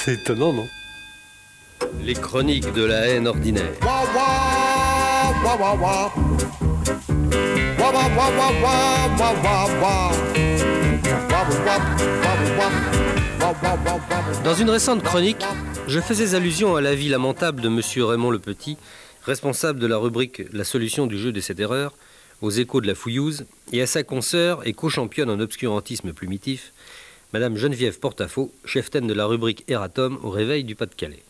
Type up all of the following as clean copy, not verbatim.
C'est étonnant, non? Les chroniques de la haine ordinaire. Dans une récente chronique, je faisais allusion à la vie lamentable de monsieur Raymond Le Petit, responsable de la rubrique La solution du jeu des 7 erreurs, aux Échos de la Fouillouse, et à sa consoeur et co-championne en obscurantisme primitif, Madame Geneviève Portafaux, cheftaine de la rubrique Erratum au Réveil du Pas-de-Calais.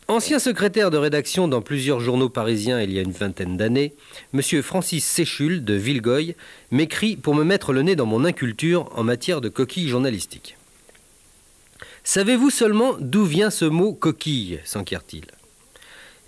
Ancien secrétaire de rédaction dans plusieurs journaux parisiens il y a une vingtaine d'années, monsieur Francis Séchul de Villegoy m'écrit pour me mettre le nez dans mon inculture en matière de coquilles journalistiques. Savez-vous seulement d'où vient ce mot coquille, s'enquiert-il?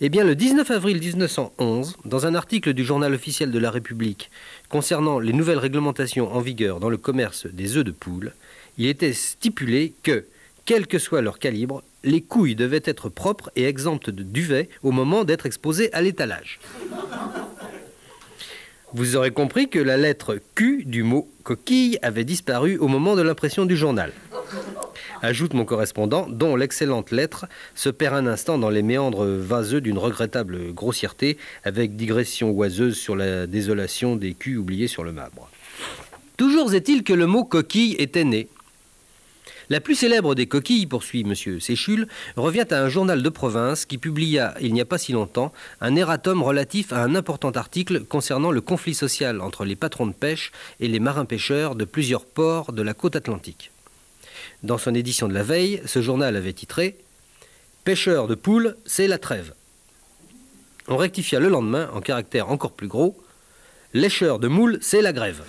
Eh bien, le 19 avril 1911, dans un article du journal officiel de la République concernant les nouvelles réglementations en vigueur dans le commerce des œufs de poule, il était stipulé que, quel que soit leur calibre, les couilles devaient être propres et exemptes de duvet au moment d'être exposées à l'étalage. Vous aurez compris que la lettre Q du mot coquille avait disparu au moment de l'impression du journal. Ajoute mon correspondant, dont l'excellente lettre se perd un instant dans les méandres vaseux d'une regrettable grossièreté, avec digression oiseuse sur la désolation des culs oubliés sur le marbre. Toujours est-il que le mot coquille était né. La plus célèbre des coquilles, poursuit M. Séchul, revient à un journal de province qui publia, il n'y a pas si longtemps, un erratum relatif à un important article concernant le conflit social entre les patrons de pêche et les marins-pêcheurs de plusieurs ports de la côte atlantique. Dans son édition de la veille, ce journal avait titré « Pêcheurs de poules, c'est la trêve ». On rectifia le lendemain, en caractères encore plus gros, « Lécheurs de moules, c'est la grève ».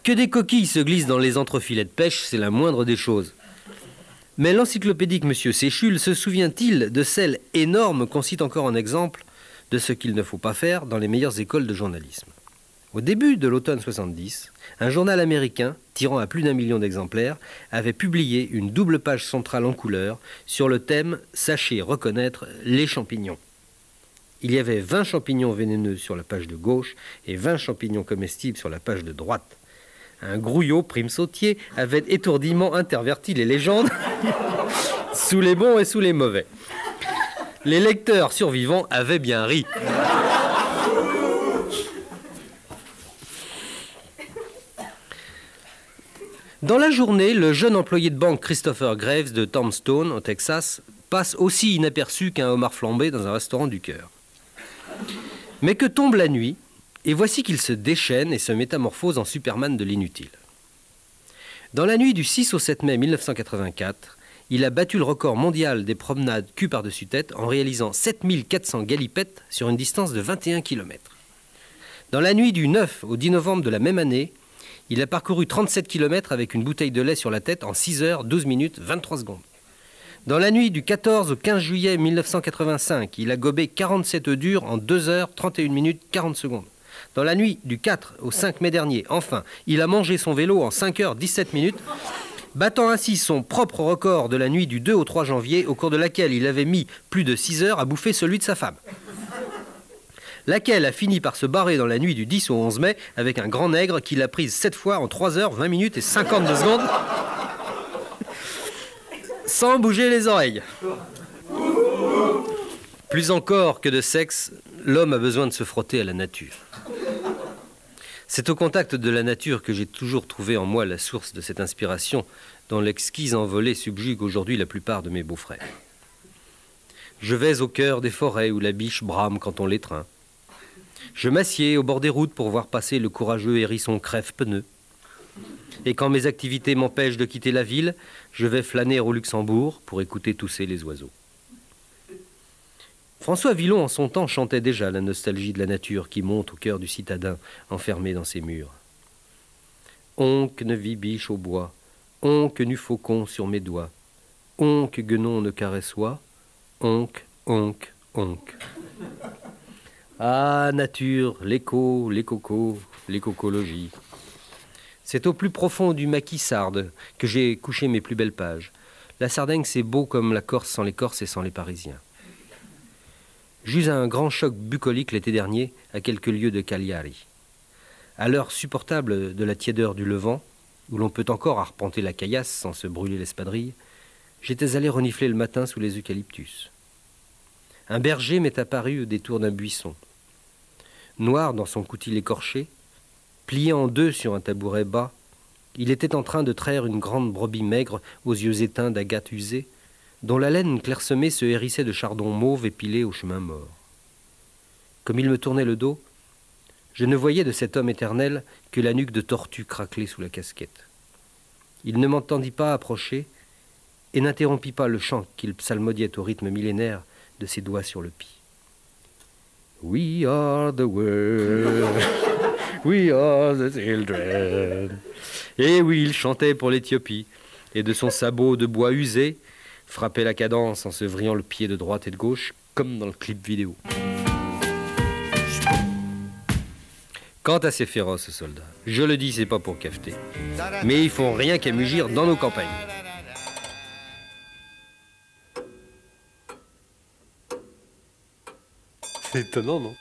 Que des coquilles se glissent dans les entrefilets de pêche, c'est la moindre des choses. Mais l'encyclopédique M. Séchul se souvient-il de celle énorme qu'on cite encore en exemple de ce qu'il ne faut pas faire dans les meilleures écoles de journalisme? Au début de l'automne 70, un journal américain, tirant à plus d'1 million d'exemplaires, avait publié une double page centrale en couleur sur le thème « Sachez reconnaître les champignons ». Il y avait 20 champignons vénéneux sur la page de gauche et 20 champignons comestibles sur la page de droite. Un grouillot prime-sautier avait étourdiment interverti les légendes sous les bons et sous les mauvais. Les lecteurs survivants avaient bien ri. Dans la journée, le jeune employé de banque Christopher Graves de Tombstone, au Texas, passe aussi inaperçu qu'un homard flambé dans un restaurant du cœur. Mais que tombe la nuit, et voici qu'il se déchaîne et se métamorphose en Superman de l'inutile. Dans la nuit du 6 au 7 mai 1984, il a battu le record mondial des promenades cul par-dessus tête en réalisant 7400 galipettes sur une distance de 21 km. Dans la nuit du 9 au 10 novembre de la même année, il a parcouru 37 km avec une bouteille de lait sur la tête en 6 heures, 12 minutes, 23 secondes. Dans la nuit du 14 au 15 juillet 1985, il a gobé 47 œufs durs en 2 heures, 31 minutes, 40 secondes. Dans la nuit du 4 au 5 mai dernier, enfin, il a mangé son vélo en 5 heures 17 minutes, battant ainsi son propre record de la nuit du 2 au 3 janvier, au cours de laquelle il avait mis plus de 6 heures à bouffer celui de sa femme. Laquelle a fini par se barrer dans la nuit du 10 au 11 mai avec un grand nègre qui l'a prise 7 fois en 3 heures, 20 minutes et 52 secondes, sans bouger les oreilles. Plus encore que de sexe, l'homme a besoin de se frotter à la nature. C'est au contact de la nature que j'ai toujours trouvé en moi la source de cette inspiration dont l'exquise envolée subjugue aujourd'hui la plupart de mes beaux-frères. Je vais au cœur des forêts où la biche brame quand on l'étreint. Je m'assieds au bord des routes pour voir passer le courageux hérisson crève-pneus. Et quand mes activités m'empêchent de quitter la ville, je vais flâner au Luxembourg pour écouter tousser les oiseaux. François Villon, en son temps, chantait déjà la nostalgie de la nature qui monte au cœur du citadin enfermé dans ses murs. Onque ne vit biche au bois, onque n'eut faucon sur mes doigts, onque guenon ne caressois, onque, onque, onque. Ah, nature, l'écho, les cocos, l'écocologie. C'est au plus profond du maquis sarde que j'ai couché mes plus belles pages. La Sardaigne, c'est beau comme la Corse sans les Corses et sans les Parisiens. J'eus un grand choc bucolique l'été dernier, à quelques lieues de Cagliari. À l'heure supportable de la tiédeur du Levant, où l'on peut encore arpenter la caillasse sans se brûler l'espadrille, j'étais allé renifler le matin sous les eucalyptus. Un berger m'est apparu au détour d'un buisson. Noir dans son coutil écorché, plié en deux sur un tabouret bas, il était en train de traire une grande brebis maigre aux yeux éteints d'agate usée, dont la laine clairsemée se hérissait de chardon mauve épilé au chemin mort. Comme il me tournait le dos, je ne voyais de cet homme éternel que la nuque de tortue craquelée sous la casquette. Il ne m'entendit pas approcher et n'interrompit pas le chant qu'il psalmodiait au rythme millénaire de ses doigts sur le pis. We are the world, we are the children. Et oui, il chantait pour l'Éthiopie, et de son sabot de bois usé, frappait la cadence en se vrillant le pied de droite et de gauche, comme dans le clip vidéo. Quant à ces féroces soldats, je le dis, c'est pas pour cafeter, mais ils font rien qu'à mugir dans nos campagnes. C'est étonnant, non ?